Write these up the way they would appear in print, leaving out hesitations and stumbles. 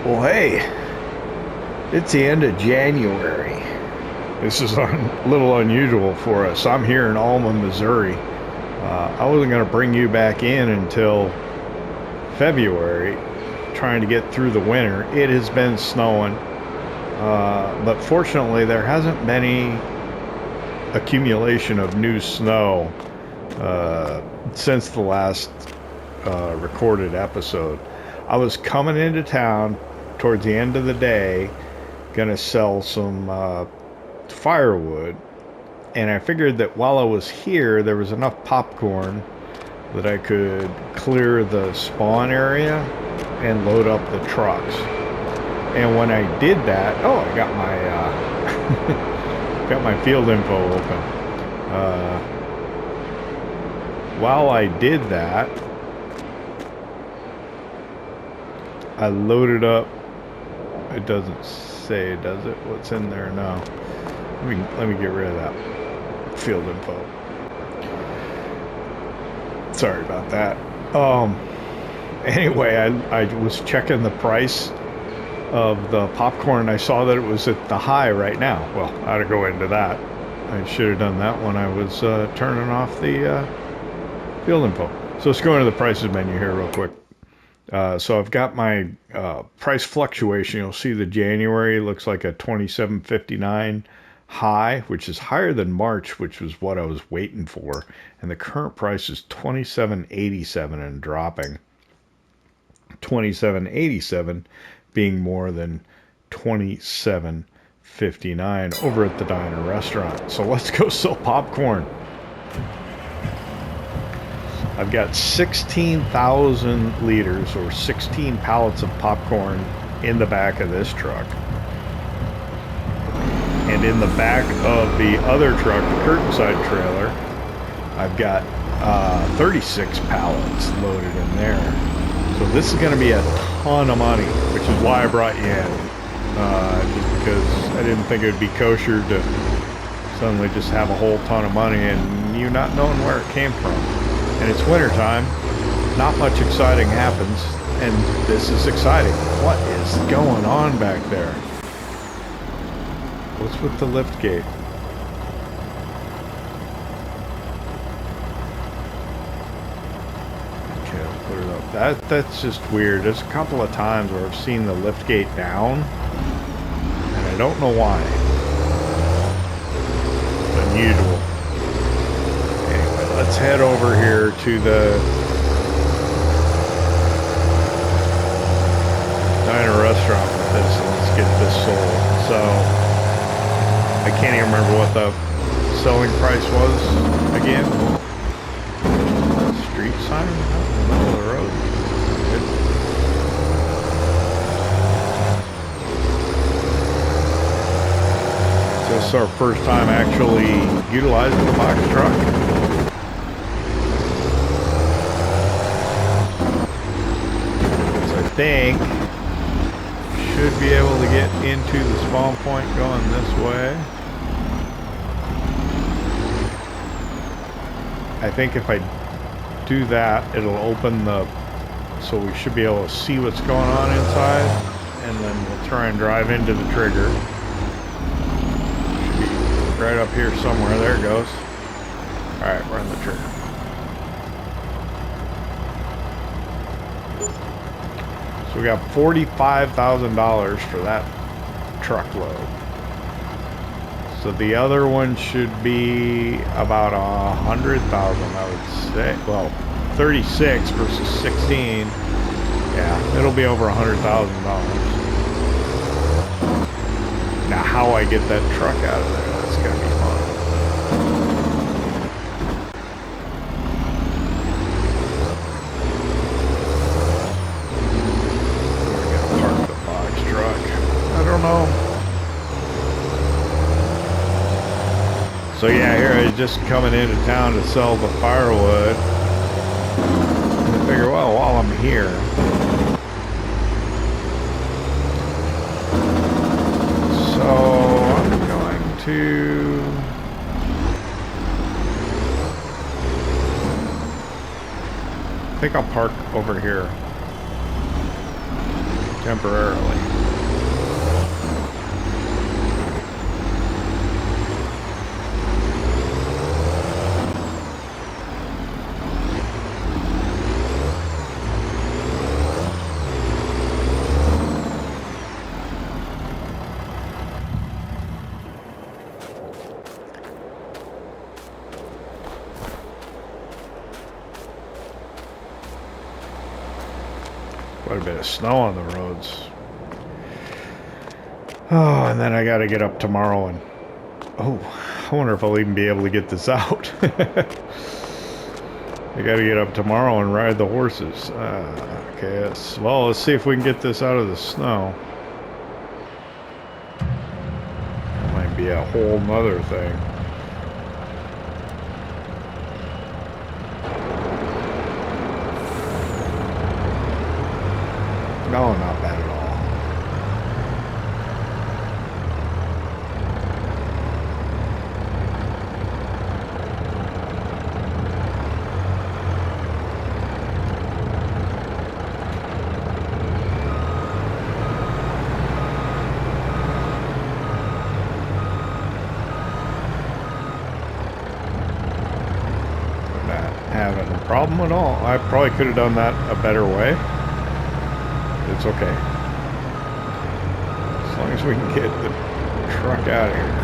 Well, hey, it's the end of January. This is a little unusual for us. I'm here in Alma, Missouri. I wasn't going to bring you back in until February, trying to get through the winter. It has been snowing, but fortunately there hasn't been any accumulation of new snow since the last recorded episode. I was coming into town towards the end of the day, gonna sell some firewood, and I figured that while I was here there was enough popcorn that I could clear the spawn area and load up the trucks. And when I did that, oh, I got my got my field info open. While I did that, I loaded up. It doesn't say, does it? What's in there now? Let me get rid of that field info. Sorry about that. Anyway, I was checking the price of the popcorn, and I saw that it was at the high right now. Well, I ought to go into that. I should have done that when I was turning off the field info. So let's go into the prices menu here real quick. So I've got my price fluctuation. You'll see the January looks like a $27.59 high, which is higher than March, which was what I was waiting for. And the current price is $27.87 and dropping. $27.87 being more than $27.59 over at the diner restaurant. So let's go sell popcorn. I've got 16,000 liters or 16 pallets of popcorn in the back of this truck. And in the back of the other truck, the curtain side trailer, I've got 36 pallets loaded in there. So this is going to be a ton of money, which is why I brought you in. Just because I didn't think it would be kosher to suddenly just have a whole ton of money and you not knowing where it came from. And it's winter time, not much exciting happens, and this is exciting. What is going on back there? What's with the lift gate? Okay, I'll put it up. That's just weird. There's a couple of times where I've seen the lift gate down, and I don't know why. It's unusual. Let's head over here to the diner restaurant with this and let's get this sold. So I can't even remember what the selling price was again. Street sign? Middle of the road. Good. This is our first time actually utilizing the box truck. Think should be able to get into the spawn point going this way. I think if I do that, it'll open the, so we should be able to see what's going on inside, and then we'll try and drive into the trigger. Should be right up here somewhere. There it goes. Alright, we're on the trigger. We got $45,000 for that truckload. So the other one should be about 100,000, I would say. Well, 36 versus 16. Yeah, it'll be over $100,000. Now, how I get that truck out of there, that's gonna be fun. So yeah, here I was just coming into town to sell the firewood. And I figure, well, while I'm here, so I'm going to I think I'll park over here temporarily. Quite a bit of snow on the roads. Oh, and then I got to get up tomorrow and... Oh, I wonder if I'll even be able to get this out. I got to get up tomorrow and ride the horses. Okay, well, let's see if we can get this out of the snow. That might be a whole nother thing. No, not bad at all. Not having a problem at all. I probably could have done that a better way. It's okay. As long as we can get the truck out of here.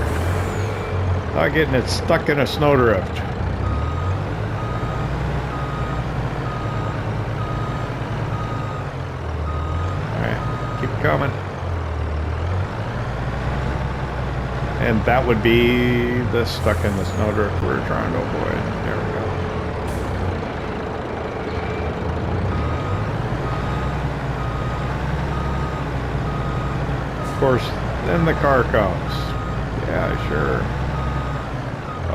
Not getting it stuck in a snowdrift. Alright, keep coming. And that would be the stuck in the snowdrift we're trying to avoid. There we go. Of course, then the car comes. Yeah, sure.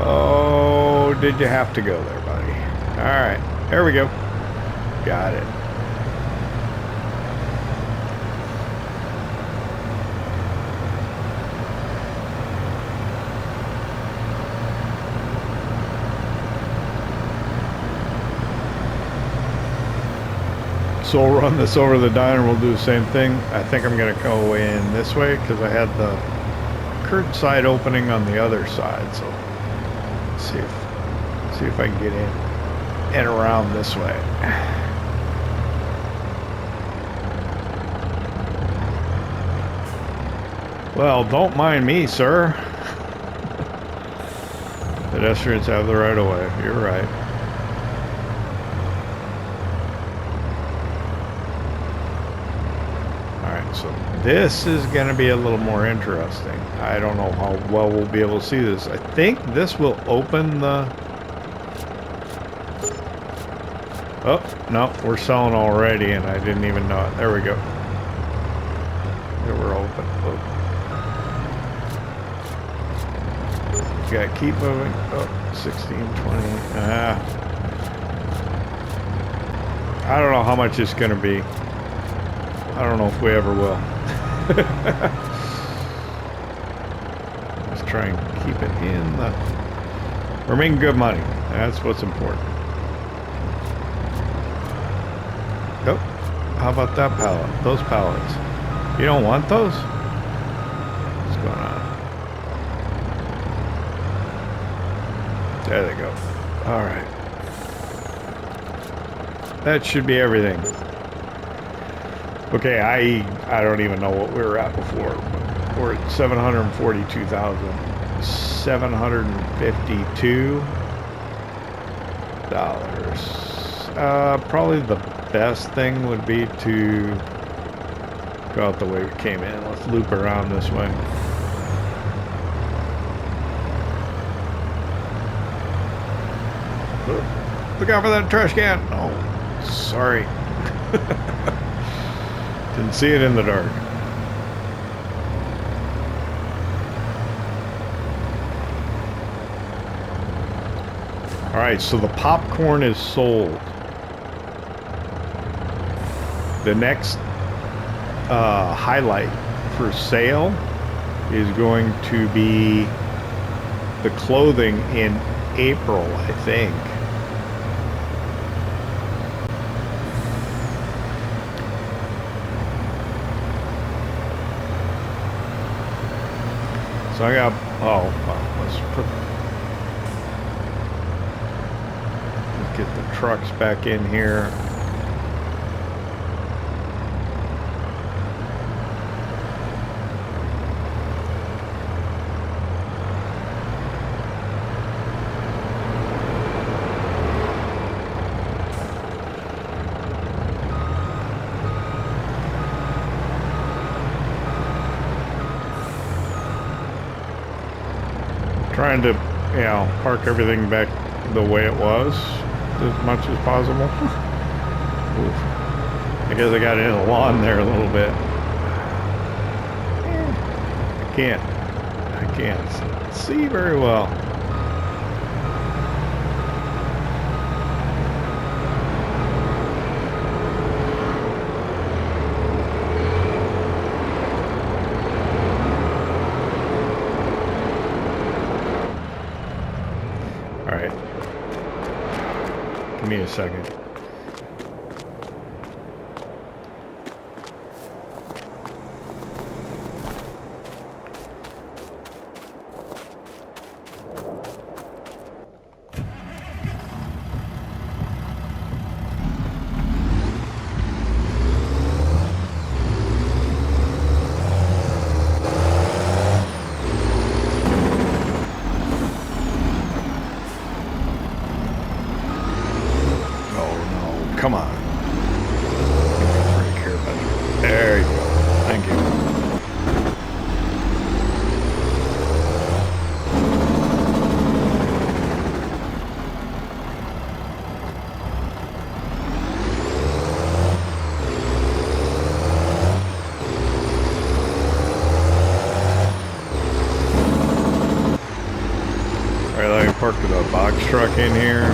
Oh, did you have to go there, buddy? Alright, there we go. Got it. So we'll run this over the diner, we'll do the same thing. I think I'm gonna go in this way because I had the curtain side opening on the other side. So let's see if I can get in and around this way. Well, don't mind me, sir. Pedestrians have the right of way. You're right. So this is going to be a little more interesting. I don't know how well we'll be able to see this. I think this will open the... Oh, no, we're selling already and I didn't even know it. There we go. There, we're open. Oh. Got to keep moving. Oh, 16, 20. I don't know how much it's going to be. I don't know if we ever will. Let's try and keep it in the... We're making good money. That's what's important. Oh, how about that pallet? Those pallets. You don't want those? What's going on? There they go. All right. That should be everything. Okay, I don't even know what we were at before. We're at $742,752. Probably the best thing would be to go out the way we came in. Let's loop around this way. Look out for that trash can. Oh, sorry. Didn't see it in the dark. Alright, so the popcorn is sold. The next highlight for sale is going to be the clothing in April, I think. So I got, oh, well, let's get the trucks back in here. Trying to, you know, park everything back the way it was as much as possible. Oof. I guess I got in the lawn there a little bit. I can't see very well. Give me a second. Come on. There you go. Thank you. All right, let me park the box truck in here.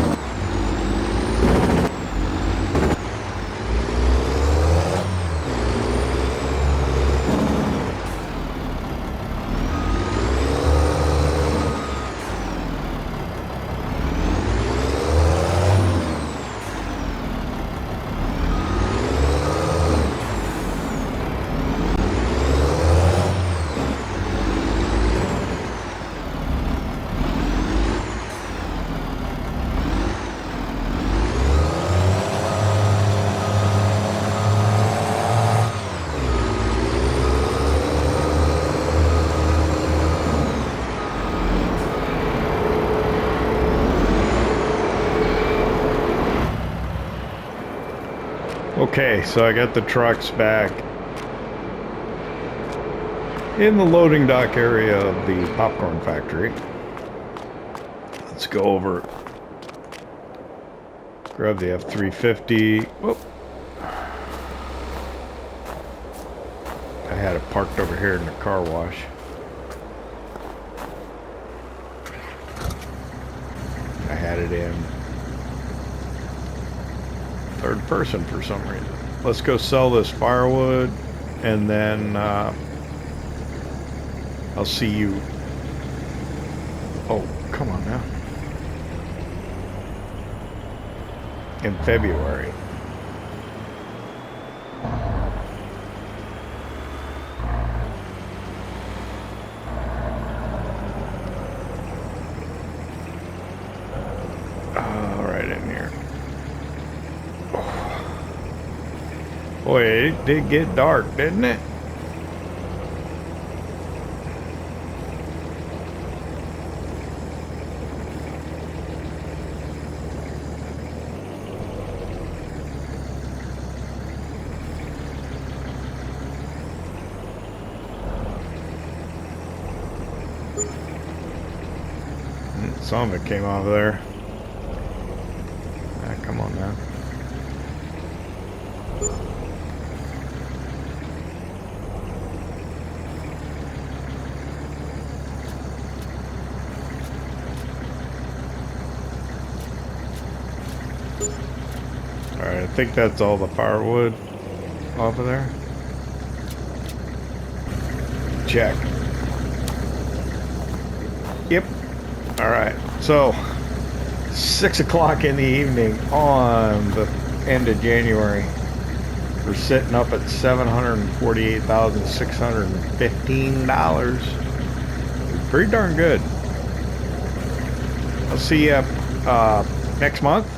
Okay, so I got the trucks back in the loading dock area of the popcorn factory. Let's go over, grab the F350. Whoop. I had it parked over here in the car wash. I had it in third person for some reason. Let's go sell this firewood, and then I'll see you. Oh, come on now. In February. Boy, it did get dark, didn't it? Some of it came out of there. Ah, come on now. Alright, I think that's all the firewood off of there. Check. Yep. Alright, so 6 o'clock in the evening on the end of January. We're sitting up at $748,615. We pretty darn good. I'll see you next month.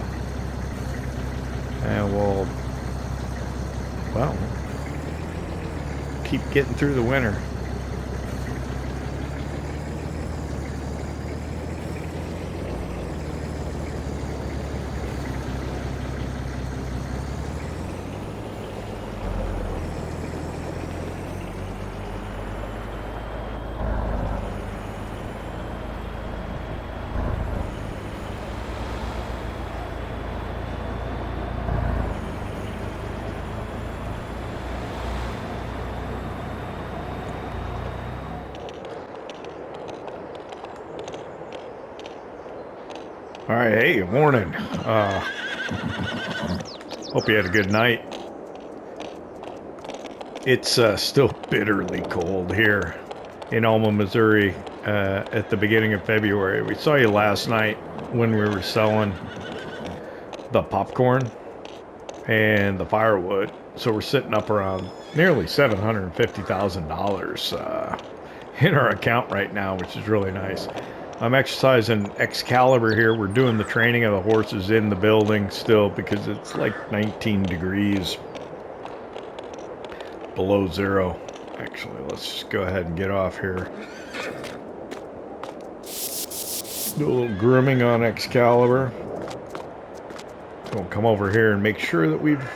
And we'll, well, keep getting through the winter. All right, hey, good morning. Hope you had a good night. It's still bitterly cold here in Alma, Missouri at the beginning of February. We saw you last night when we were selling the popcorn and the firewood. So we're sitting up around nearly $750,000 in our account right now, which is really nice. I'm exercising Excalibur here. We're doing the training of the horses in the building still because it's like 19 degrees below zero. Actually, let's just go ahead and get off here. Do a little grooming on Excalibur. We'll come over here and make sure that we've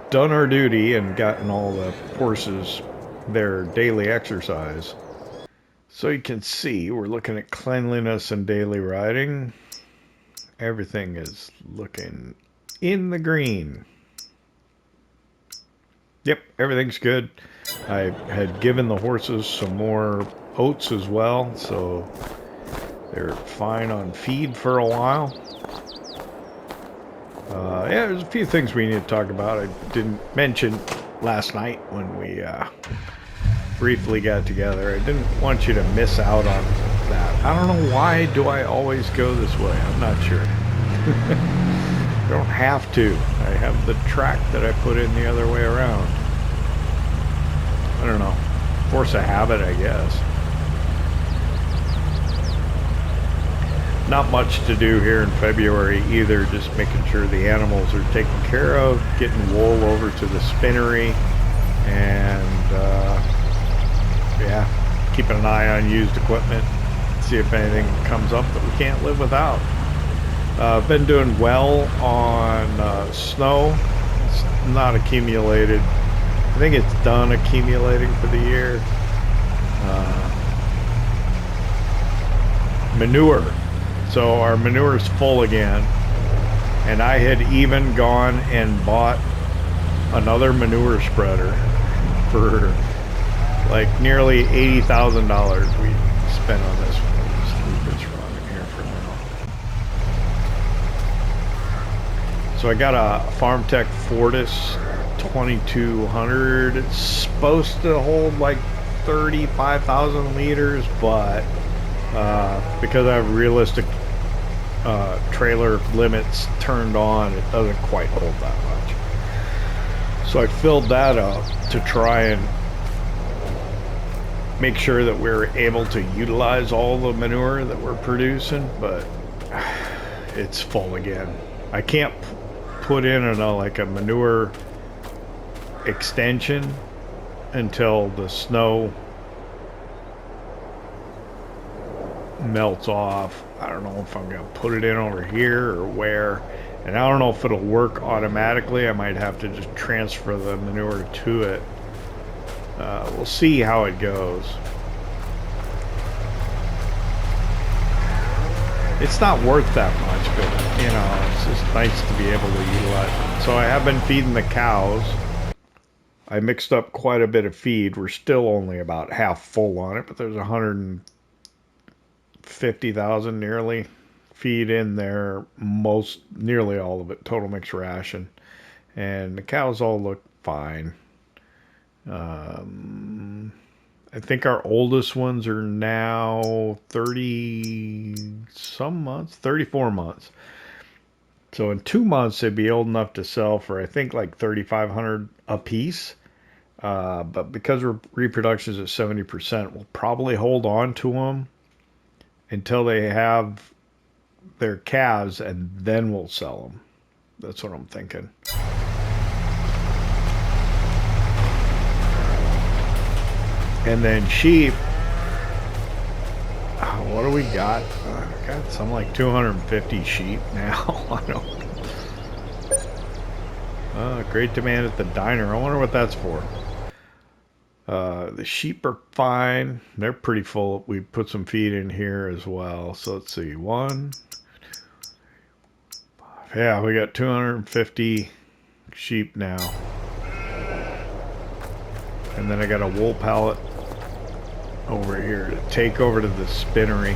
done our duty and gotten all the horses their daily exercise. So you can see, we're looking at cleanliness and daily riding. Everything is looking in the green. Yep, everything's good. I had given the horses some more oats as well, so they're fine on feed for a while. Yeah, there's a few things we need to talk about. I didn't mention last night when we briefly got together. I didn't want you to miss out on that. I don't know why do I always go this way. I'm not sure. I don't have to. I have the track that I put in the other way around. I don't know. Force of habit, I guess. Not much to do here in February either. Just making sure the animals are taken care of, getting wool over to the spinnery, and yeah, keeping an eye on used equipment, see if anything comes up that we can't live without. I've been doing well on snow. It's not accumulated. I think it's done accumulating for the year. Manure. So our manure is full again. And I had even gone and bought another manure spreader for like nearly $80,000 we spent on this one. I'll just leave this running here for now. So I got a FarmTech Fortis 2200. It's supposed to hold like 35,000 liters, but because I have realistic trailer limits turned on, it doesn't quite hold that much. So I filled that up to try and make sure that we're able to utilize all the manure that we're producing, but it's full again. I can't put in like a manure extension until the snow melts off. I don't know if I'm gonna put it in over here or where, and I don't know if it'll work automatically. I might have to just transfer the manure to it. We'll see how it goes. It's not worth that much, but you know, it's just nice to be able to utilize it. So I have been feeding the cows. I mixed up quite a bit of feed. We're still only about half full on it, but there's 150,000 nearly feed in there. Nearly all of it, total mixed ration. And the cows all look fine. I think our oldest ones are now 30 some months, 34 months. So in 2 months, they'd be old enough to sell for, I think, like $3,500 a piece. But because reproduction is at 70%, we'll probably hold on to them until they have their calves, and then we'll sell them. That's what I'm thinking. And then sheep, what do we got? I got some like 250 sheep now. I don't. Great demand at the diner. I wonder what that's for. The sheep are fine. They're pretty full. We put some feed in here as well. So let's see. 1. Yeah, we got 250 sheep now. And then I got a wool pallet over here to take over to the spinnery.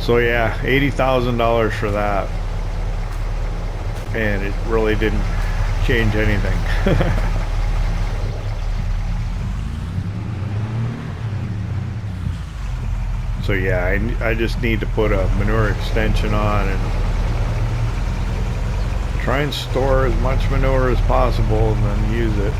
So yeah, $80,000 for that. And it really didn't change anything. So yeah, I just need to put a manure extension on and try and store as much manure as possible and then use it.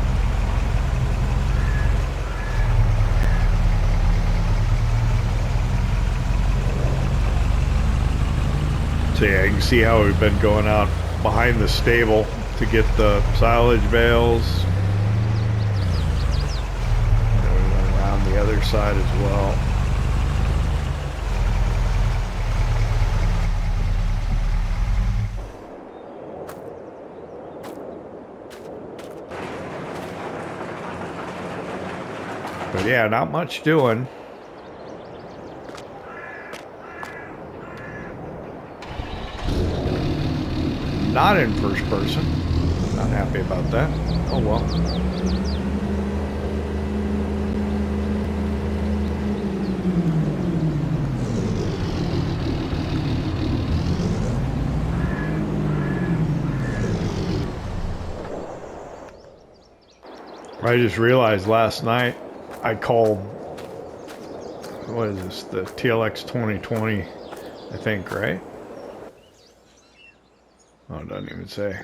So yeah, you can see how we've been going out behind the stable to get the silage bales. And then we went around the other side as well. But yeah, not much doing. Not in first person. Not happy about that. Oh well. I just realized last night I called, what is this, the TLX 2020, I think, right? Oh, it doesn't even say.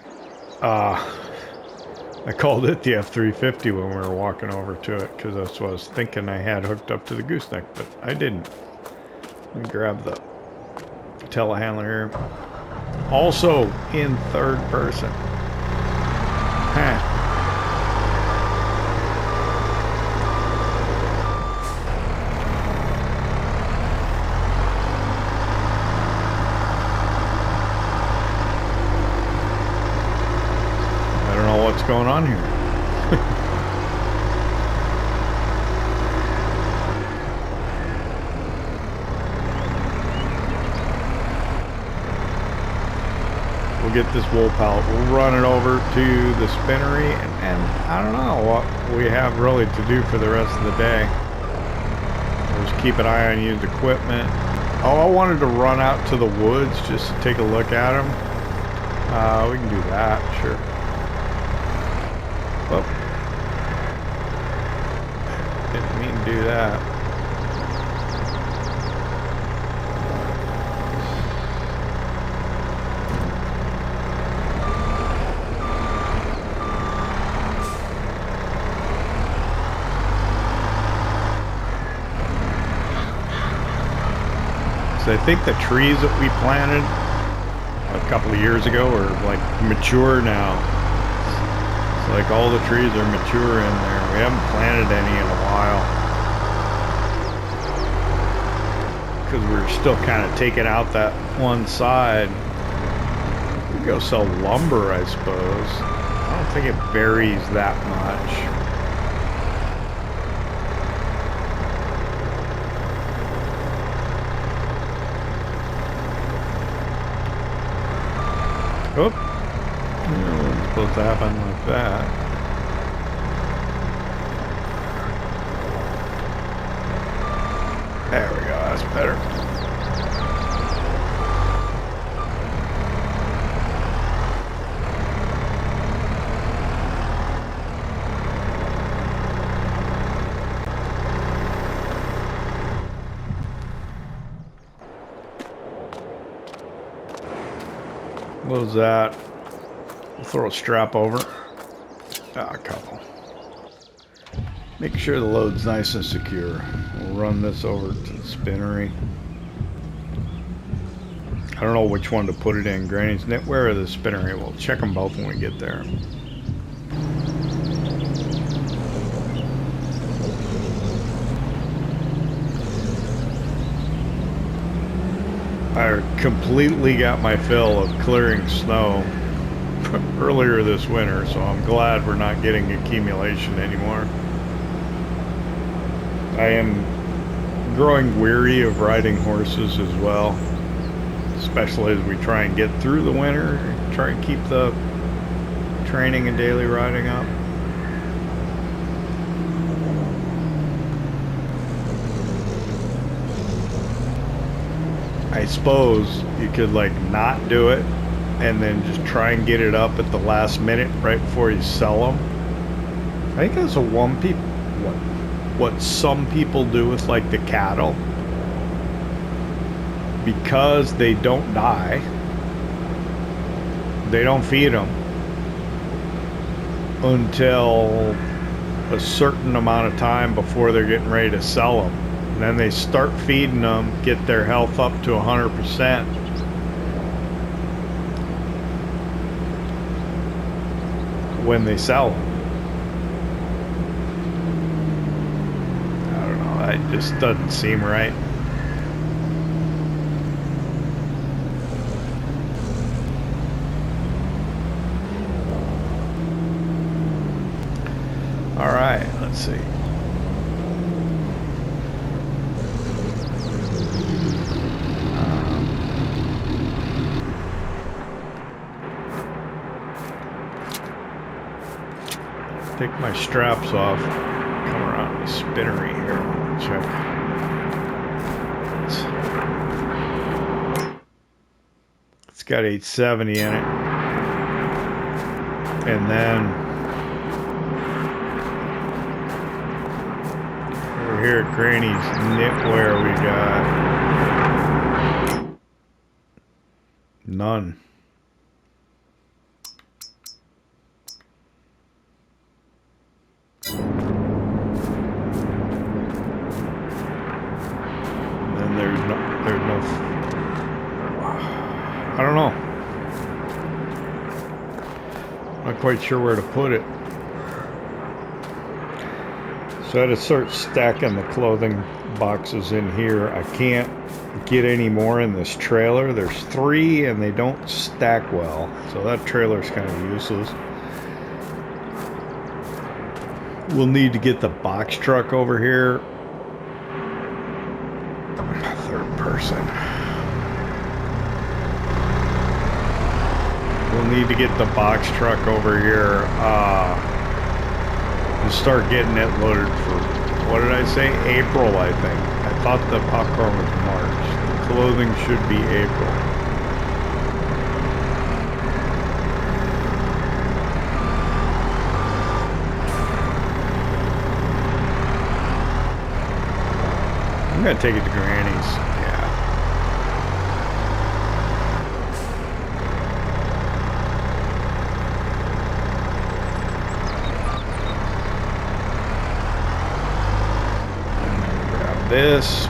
I called it the F350 when we were walking over to it, because that's what I was thinking I had hooked up to the gooseneck, but I didn't. Let me grab the telehandler here. Also in third person. Huh. What's going on here? We'll get this wool pallet. We'll run it over to the spinnery, and I don't know what we have really to do for the rest of the day. We'll just keep an eye on used equipment. Oh, I wanted to run out to the woods just to take a look at them. We can do that, sure. Well, didn't mean to do that. So I think the trees that we planted a couple of years ago are like mature now. Like all the trees are mature in there. We haven't planted any in a while because we're still kind of taking out that one side. We could go sell lumber, I suppose. I don't think it varies that much. Oop. It's supposed to happen like that. There we go, that's better. What was that? We'll throw a strap over. Ah, a couple. Make sure the load's nice and secure. We'll run this over to the spinnery. I don't know which one to put it in, Granny's knitwear or the spinnery. We'll check them both when we get there. I completely got my fill of clearing snow earlier this winter, so I'm glad we're not getting accumulation anymore. I am growing weary of riding horses as well, especially as we try and get through the winter, try and keep the training and daily riding up. I suppose you could like not do it and then just try and get it up at the last minute right before you sell them. I think that's what some people do with like the cattle, because they don't die, they don't feed them until a certain amount of time before they're getting ready to sell them. And then they start feeding them, get their health up to 100% when they sell them. I don't know, it just doesn't seem right. All right, let's see. Take my straps off, come around the spinnery here, check. It's got 870 in it. And then over here at Granny's knitwear we got none. I don't know. Not quite sure where to put it. So I had to start stacking the clothing boxes in here. I can't get any more in this trailer. There's 3 and they don't stack well. So that trailer's kind of useless. We'll need to get the box truck over here. Third person. We'll need to get the box truck over here and start getting it loaded for, what did I say? April, I think. I thought the popcorn was March. The clothing should be April. I'm gonna take it to Granny's. Yeah. Grab this.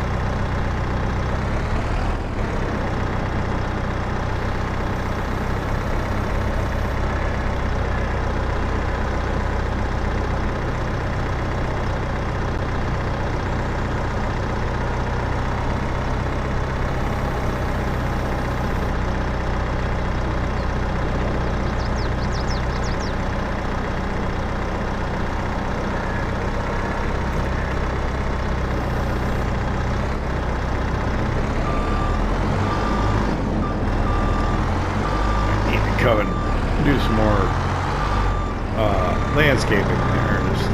Come and do some more landscaping there. Just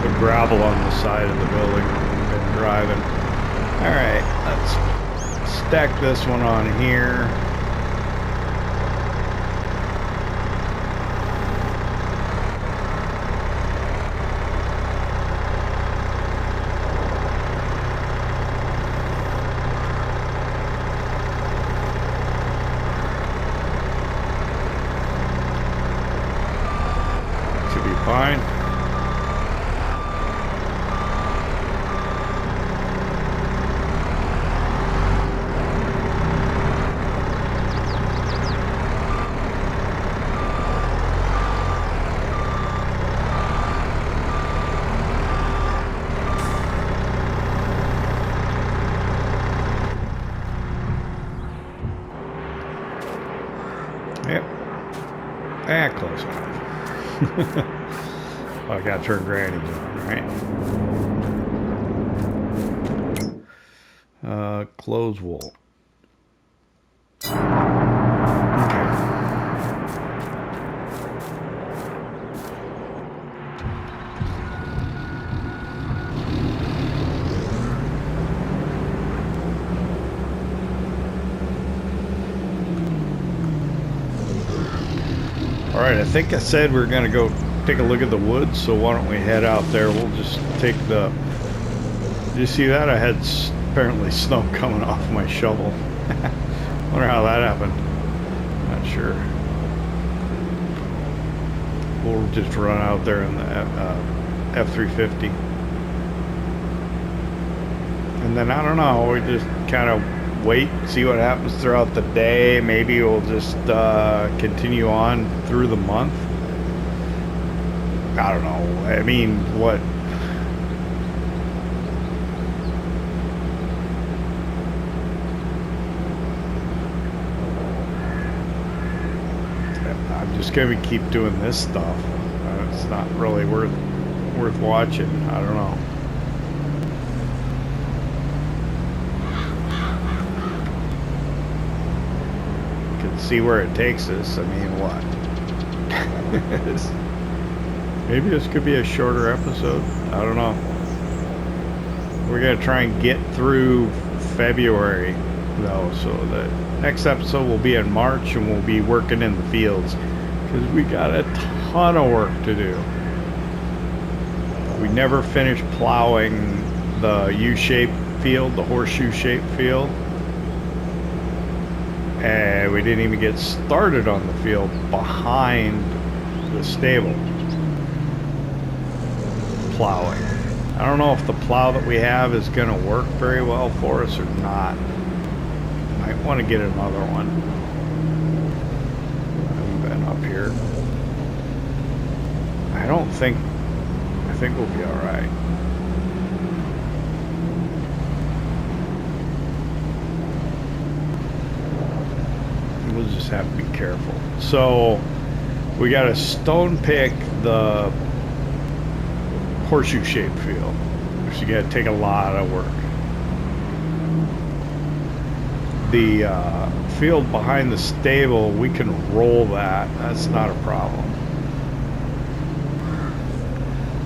the gravel on the side of the building we've been driving. Alright, let's stack this one on here. Fine. Yep. Close enough. I gotta turn grannies on, right? Close wool. Alright, I think I said we were going to go take a look at the woods, so why don't we head out there. We'll just take the... Did you see that? I had apparently snow coming off my shovel. Wonder how that happened. Not sure. We'll just run out there in the F350. And then, I don't know, we just kind of wait, see what happens throughout the day. Maybe we'll just continue on through the month. I don't know. I mean, what? I'm just gonna keep doing this stuff. It's not really worth watching. I don't know. See where it takes us. I mean, what? Maybe this could be a shorter episode. I don't know. We're gonna try and get through February though, so the next episode will be in March, and we'll be working in the fields because we got a ton of work to do. We never finished plowing the U-shaped field, the horseshoe-shaped field. And we didn't even get started on the field behind the stable plowing. I don't know if the plow that we have is going to work very well for us or not. Might want to get another one. I haven't been up here. I think we'll be all right. We'll just have to be careful. So we got to stone pick the horseshoe shaped field, which you got to take a lot of work. The field behind the stable, we can roll that. That's not a problem.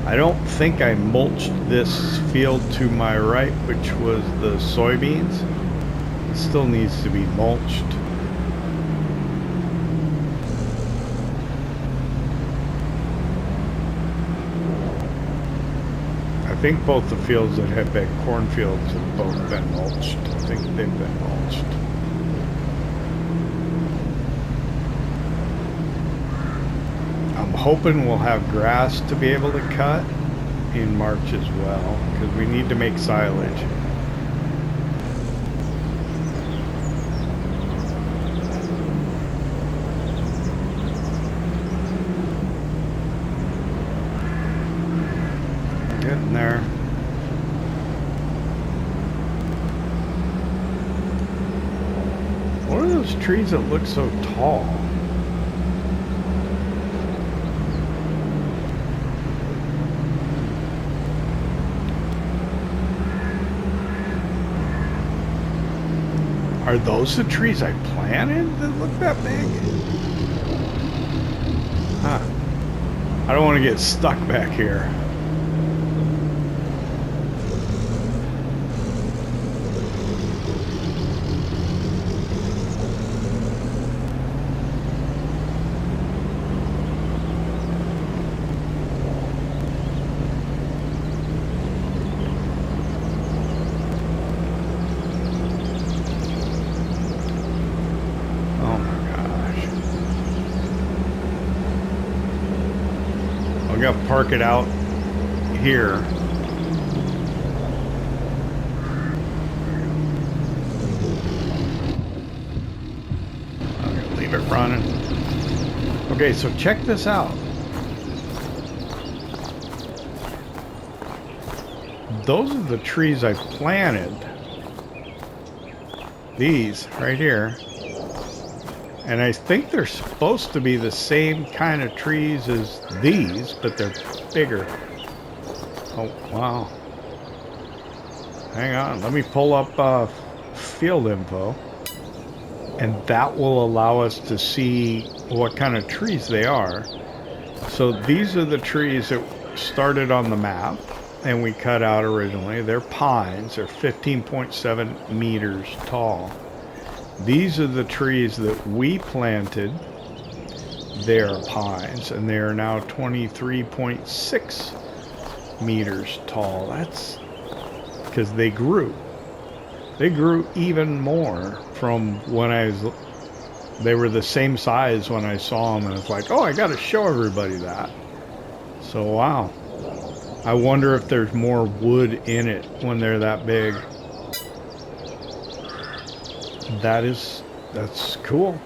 I don't think I mulched this field to my right, which was the soybeans. It still needs to be mulched. I think both the fields that have been cornfields have both been mulched. I think they've been mulched. I'm hoping we'll have grass to be able to cut in March as well, because we need to make silage. Getting there. What are those trees that look so tall? Are those the trees I planted that look that big? Huh. I don't want to get stuck back here. We got to park it out here. I'm going to leave it running. Okay, so check this out. Those are the trees I planted. These right here. And I think they're supposed to be the same kind of trees as these, but they're bigger. Oh, wow. Hang on, let me pull up field info. And that will allow us to see what kind of trees they are. So these are the trees that started on the map and we cut out originally. They're pines. They're 15.7 meters tall. These are the trees that we planted. They're pines, and they are now 23.6 meters tall. That's because they grew. They grew even more from when they were the same size when I saw them, and it's like, oh, I got to show everybody that. So, wow. I wonder if there's more wood in it when they're that big. That's cool.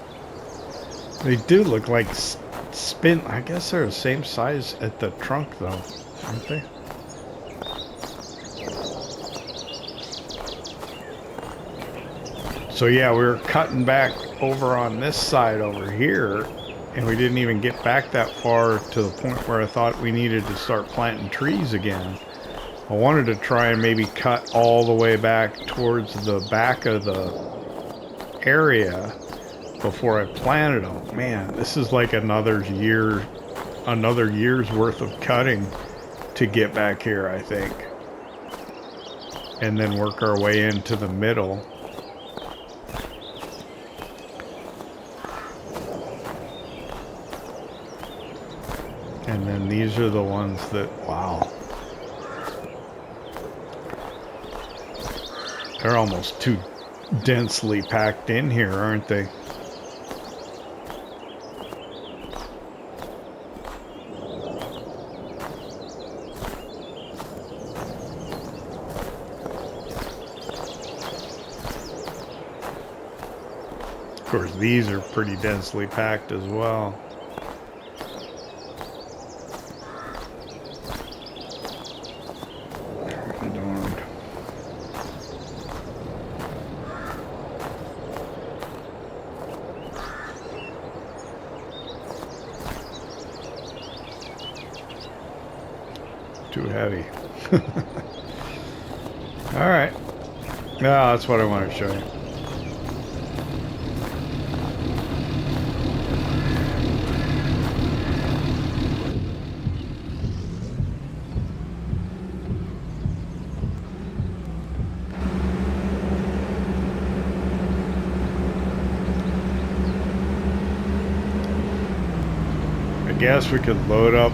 They do look like spin. I guess they're the same size at the trunk, though, aren't they? So yeah, we were cutting back over on this side over here, and we didn't even get back that far to the point where I thought we needed to start planting trees again. I wanted to try and maybe cut all the way back towards the back of the area before I planted them. Man, this is like another year's worth of cutting to get back here, I think. And then work our way into the middle. And then these are the ones that, wow. They're almost too densely packed in here, aren't they? Of course, these are pretty densely packed as well. Too heavy. All right. No, that's what I wanted to show you. I guess we could load up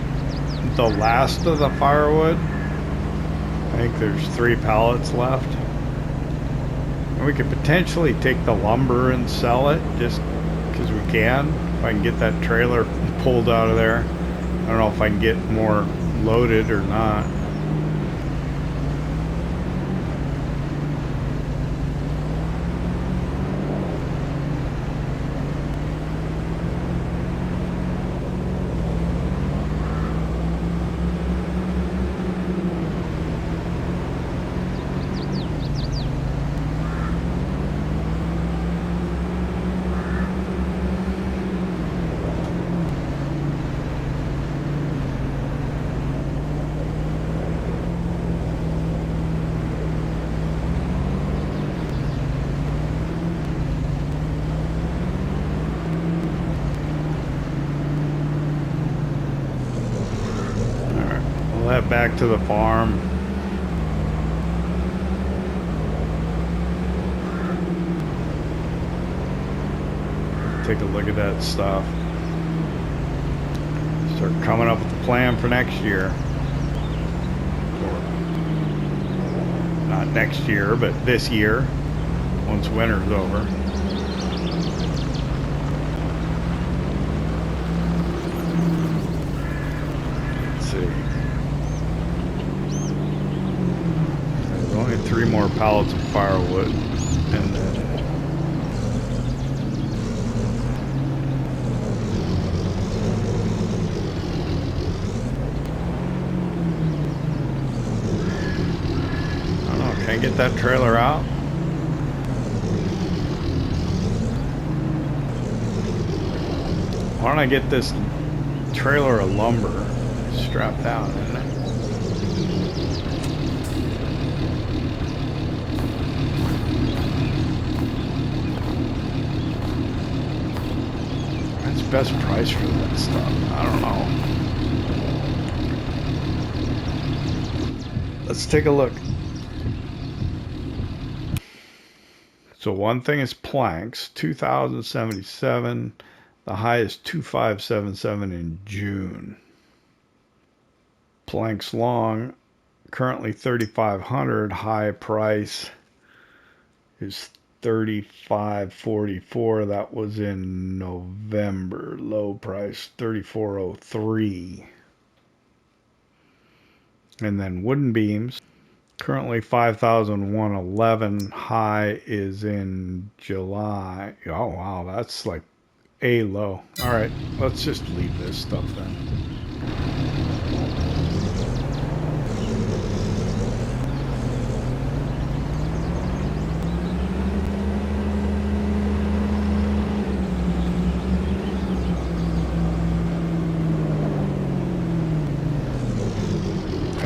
the last of the firewood. I think there's 3 pallets left. And we could potentially take the lumber and sell it just because we can. If I can get that trailer pulled out of there. I don't know if I can get more loaded or not. Back to the farm. Take a look at that stuff. Start coming up with a plan for next year. Or not next year, but this year, once winter's over. Let's see. 3 more pallets of firewood, and then I don't know, can I get that trailer out? Why don't I get this trailer of lumber strapped down, isn't it? That's best price for that stuff. I don't know. Let's take a look. So one thing is planks, 2,077. The high is 2,577 in June. Planks long, currently 3,500. High price is 3,544. That was in November. Low price 3,403. And then wooden beams, currently 5,111. High is in July. Oh wow, that's like a low. All right, let's just leave this stuff then.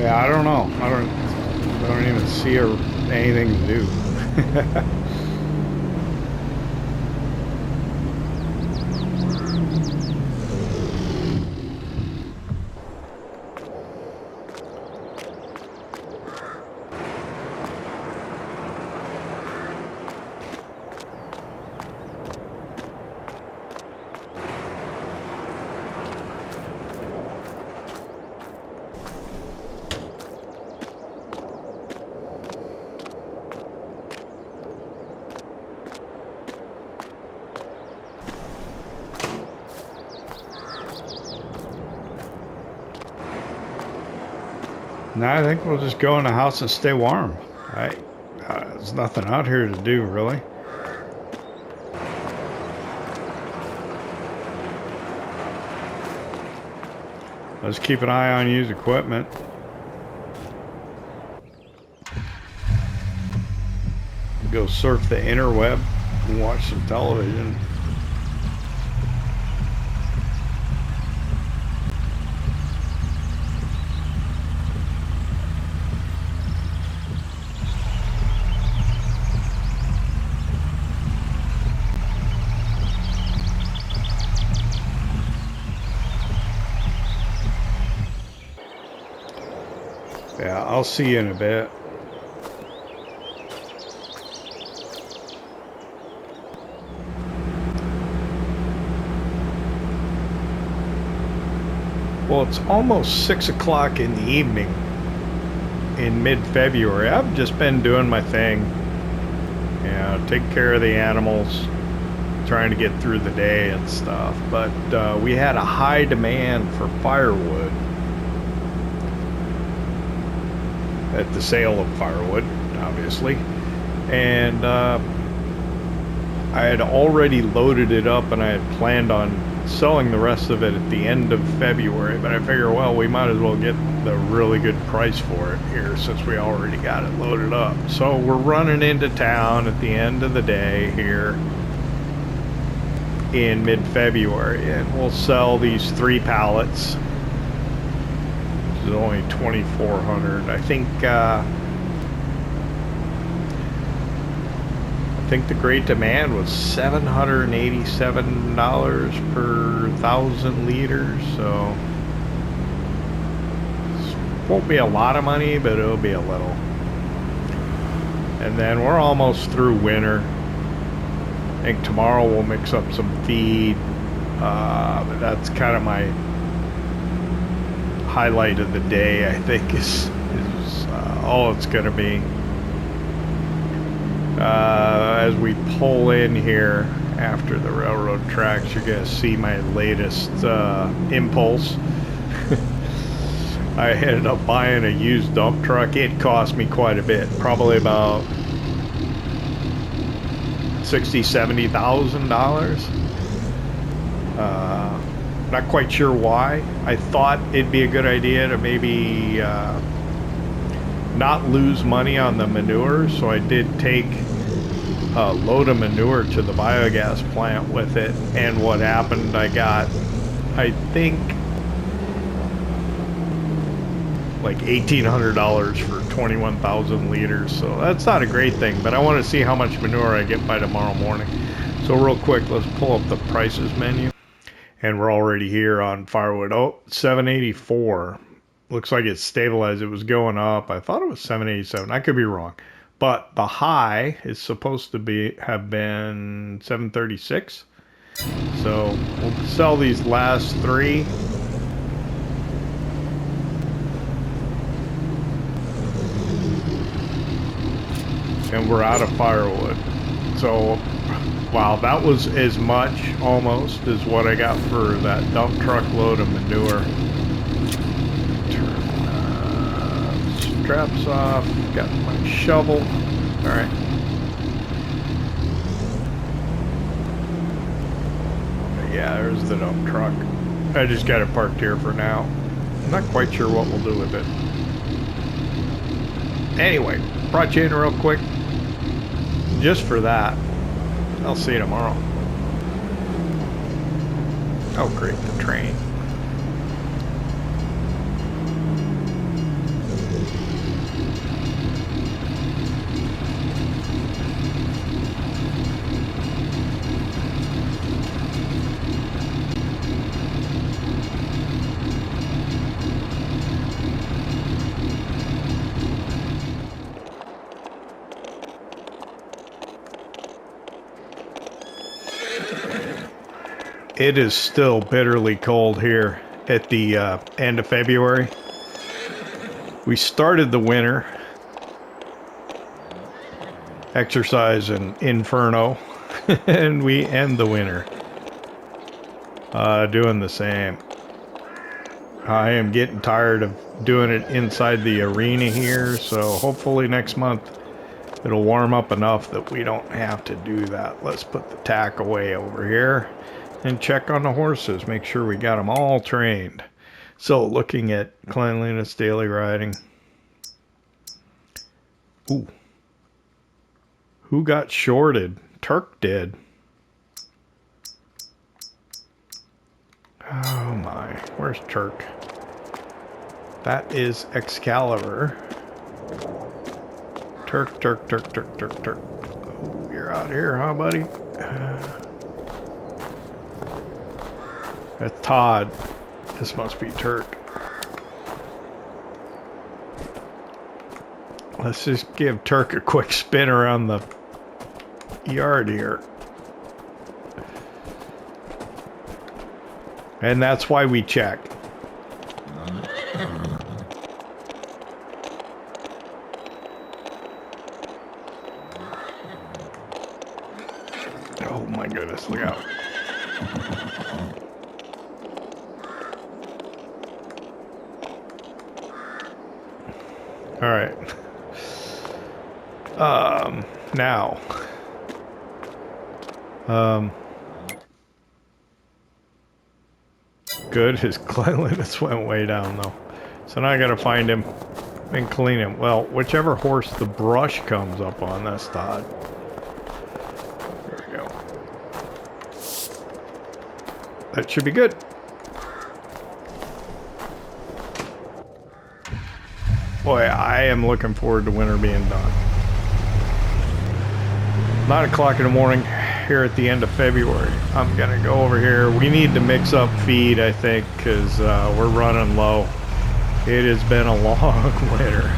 Yeah, I don't know. I don't even see anything to do. No, I think we'll just go in the house and stay warm. There's nothing out here to do, really. Let's keep an eye on used equipment. Go surf the interweb and watch some television. Yeah, I'll see you in a bit. Well, it's almost 6 o'clock in the evening in mid-February. I've just been doing my thing. You know, taking care of the animals, trying to get through the day and stuff. But we had a high demand for firewood at the sale of firewood, obviously, and I had already loaded it up and I had planned on selling the rest of it at the end of February, but I figure, well, we might as well get the really good price for it here since we already got it loaded up. So we're running into town at the end of the day here in mid-February, and we'll sell these 3 pallets. Is only 2,400. I think the great demand was $787 per 1,000 liters. So it won't be a lot of money, but it'll be a little. And then we're almost through winter. I think tomorrow we'll mix up some feed. But that's kind of my highlight of the day, I think, is all it's going to be. As we pull in here after the railroad tracks, you're going to see my latest impulse. I ended up buying a used dump truck. It cost me quite a bit, probably about $60,000-$70,000. Not quite sure why. I thought it'd be a good idea to maybe not lose money on the manure, so I did take load of manure to the biogas plant with it. And what happened, I got, I think, like $1,800 for 21,000 liters. So that's not a great thing, but I want to see how much manure I get by tomorrow morning. So real quick, let's pull up the prices menu. And we're already here on Firewood. Oh, 784. Looks like it's stabilized. It was going up. I thought it was 787. I could be wrong. But the high is supposed to have been 736. So we'll sell these last three. And we're out of firewood. So, wow, that was as much almost as what I got for that dump truck load of manure. Turn straps off. Got my shovel. All right. Yeah, there's the dump truck. I just got it parked here for now. I'm not quite sure what we'll do with it. Anyway, brought you in real quick just for that. I'll see you tomorrow. Oh, great, the train. It is still bitterly cold here at the end of February. We started the winter exercise in Inferno, and we end the winter doing the same. I am getting tired of doing it inside the arena here, so hopefully next month it'll warm up enough that we don't have to do that. Let's put the tack away over here and check on the horses, make sure we got them all trained. So looking at cleanliness, daily riding. Ooh. Who got shorted? Turk did. Oh my, where's Turk? That is Excalibur. Turk. Oh, you're out here, huh, buddy? That's Todd. This must be Turk. Let's just give Turk a quick spin around the yard here. And that's why we check. Oh my goodness, look out. All right. Now. Good. His cleanliness went way down though. So now I gotta find him and clean him. Well, whichever horse the brush comes up on, that's Todd. There we go. That should be good. Boy, I am looking forward to winter being done. 9 o'clock in the morning here at the end of February. I'm gonna go over here. We need to mix up feed, I think, because we're running low. It has been a long winter.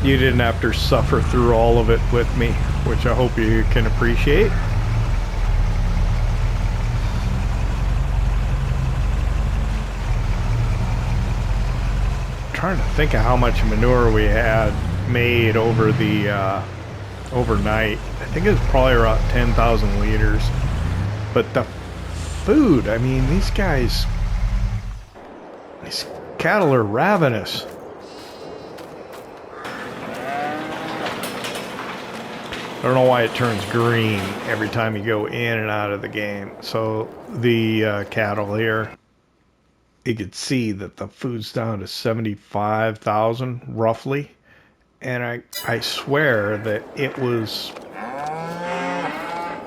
You didn't have to suffer through all of it with me, which I hope you can appreciate. Trying to think of how much manure we had made over the overnight. I think it was probably around 10,000 liters. But the food, I mean, these cattle are ravenous. I don't know why it turns green every time you go in and out of the game. So the cattle here. you could see that the food's down to 75,000 roughly. And I swear that it was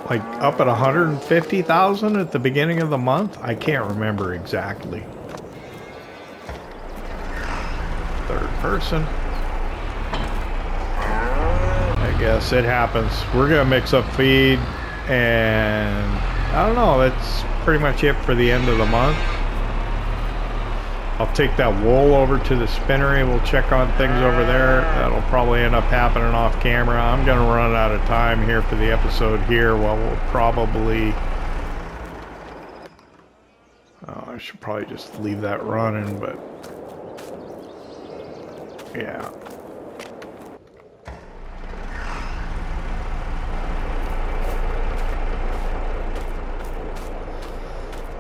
like up at 150,000 at the beginning of the month. I can't remember exactly. Third person. I guess it happens. We're gonna mix up feed, and I don't know, that's pretty much it for the end of the month. I'll take that wool over to the spinnery. We'll check on things over there. That'll probably end up happening off camera. I'm going to run out of time here for the episode here. Well, we'll probably... Oh, I should probably just leave that running, but... Yeah.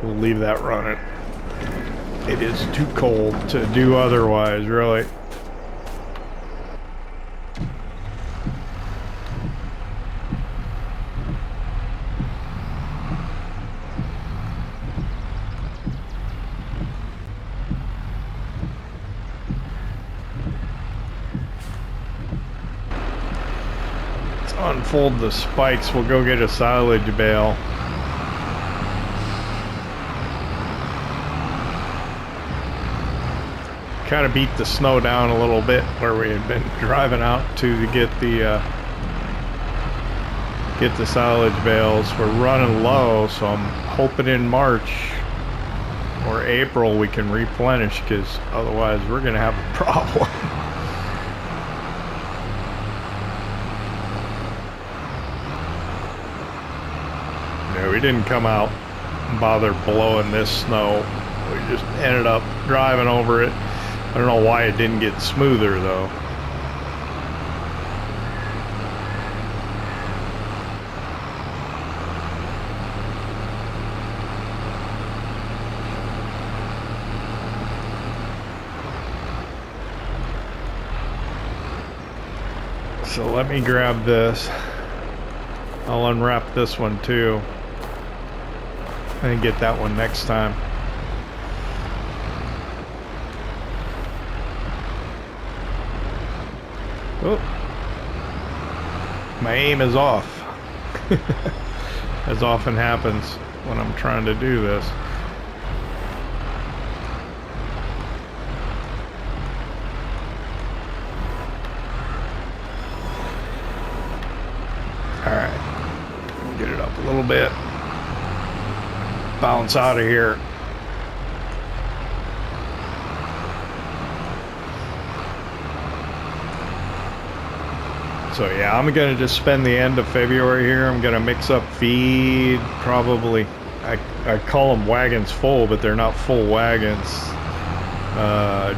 We'll leave that running. It is too cold to do otherwise, really. Let's unfold the spikes. We'll go get a silage bale. Kind of beat the snow down a little bit where we had been driving out to get the silage bales. We're running low, so I'm hoping in March or April we can replenish, because otherwise we're gonna have a problem. No, we didn't come out and bother blowing this snow. We just ended up driving over it. I don't know why it didn't get smoother though. So let me grab this. I'll unwrap this one too and get that one next time. Oh, my aim is off, as often happens when I'm trying to do this. Alright, get it up a little bit, bounce out of here. So yeah, I'm gonna just spend the end of February here. I'm gonna mix up feed, probably. I call them wagons full, but they're not full wagons,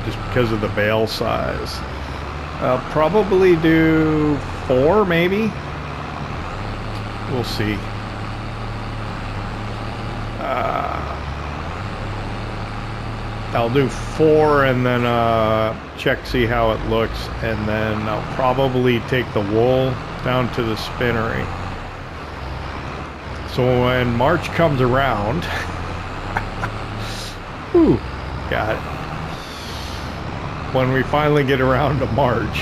just because of the bale size. I'll probably do 4, maybe. We'll see. I'll do 4 and then check, see how it looks, and then I'll probably take the wool down to the spinnery. So when March comes around, whew, got it. When we finally get around to March,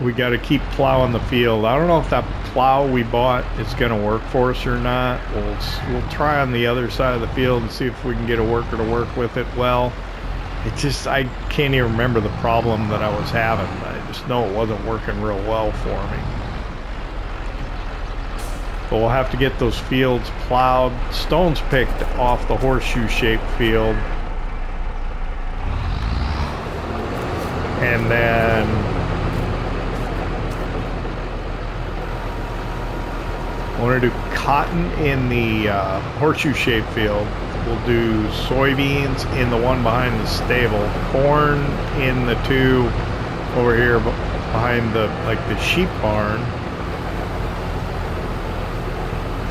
we got to keep plowing the field. I don't know if that plow we bought is going to work for us or not. We'll try on the other side of the field and see if we can get a worker to work with it well. It just, I can't even remember the problem that I was having. I just know it wasn't working real well for me. But we'll have to get those fields plowed, stones picked off the horseshoe-shaped field, and then I want to do cotton in the horseshoe-shaped field. We'll do soybeans in the one behind the stable, corn in the 2 over here behind the sheep barn,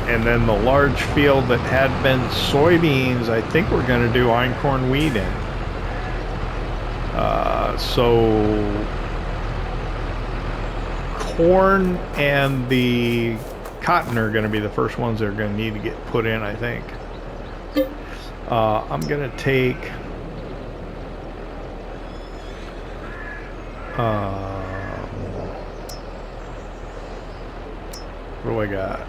and then the large field that had been soybeans, I think we're going to do einkorn wheat in. So corn and the cotton are going to be the first ones that are going to need to get put in, I think. I'm gonna take what do I got?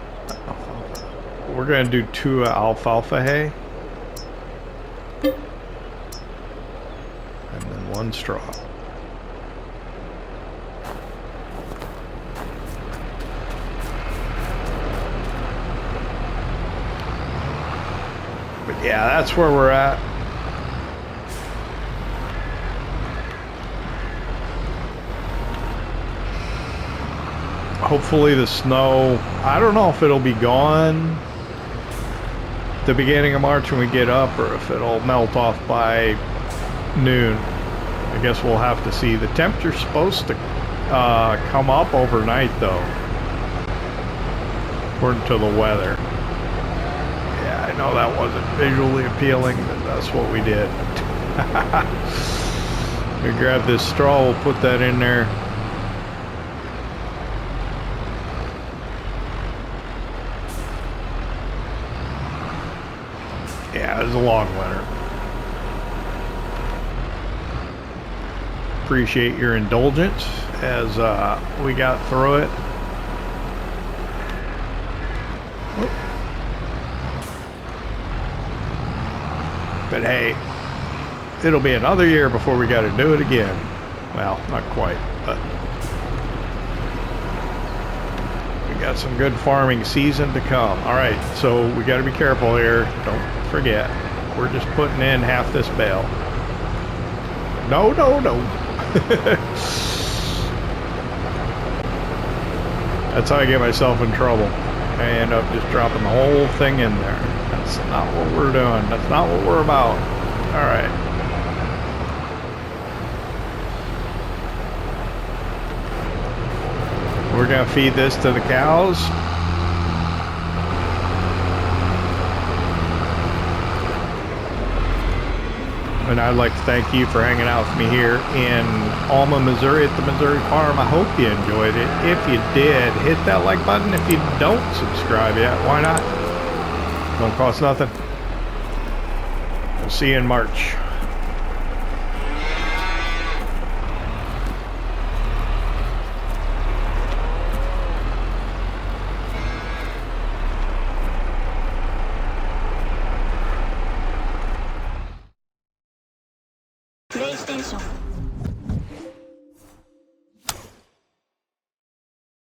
We're gonna do 2 alfalfa hay and then 1 straw. But yeah, that's where we're at. Hopefully the snow, I don't know if it'll be gone the beginning of March when we get up, or if it'll melt off by noon. I guess we'll have to see. The temperature's supposed to come up overnight though, according to the weather. Yeah, I know that wasn't visually appealing, but that's what we did. We grab this straw, we'll put that in there. Yeah, it was a long winter. Appreciate your indulgence as we got through it. But hey, it'll be another year before we got to do it again. Well, not quite, but we got some good farming season to come. All right, so we got to be careful here. Don't forget, we're just putting in half this bale. No, no, no. That's how I get myself in trouble. I end up just dropping the whole thing in there. That's not what we're doing. That's not what we're about. All right. We're gonna feed this to the cows. And I'd like to thank you for hanging out with me here in Alma, Missouri at the Missouri Farm. I hope you enjoyed it. If you did, hit that like button. If you don't subscribe yet, why not? Don't cost nothing. We'll see you in March. PlayStation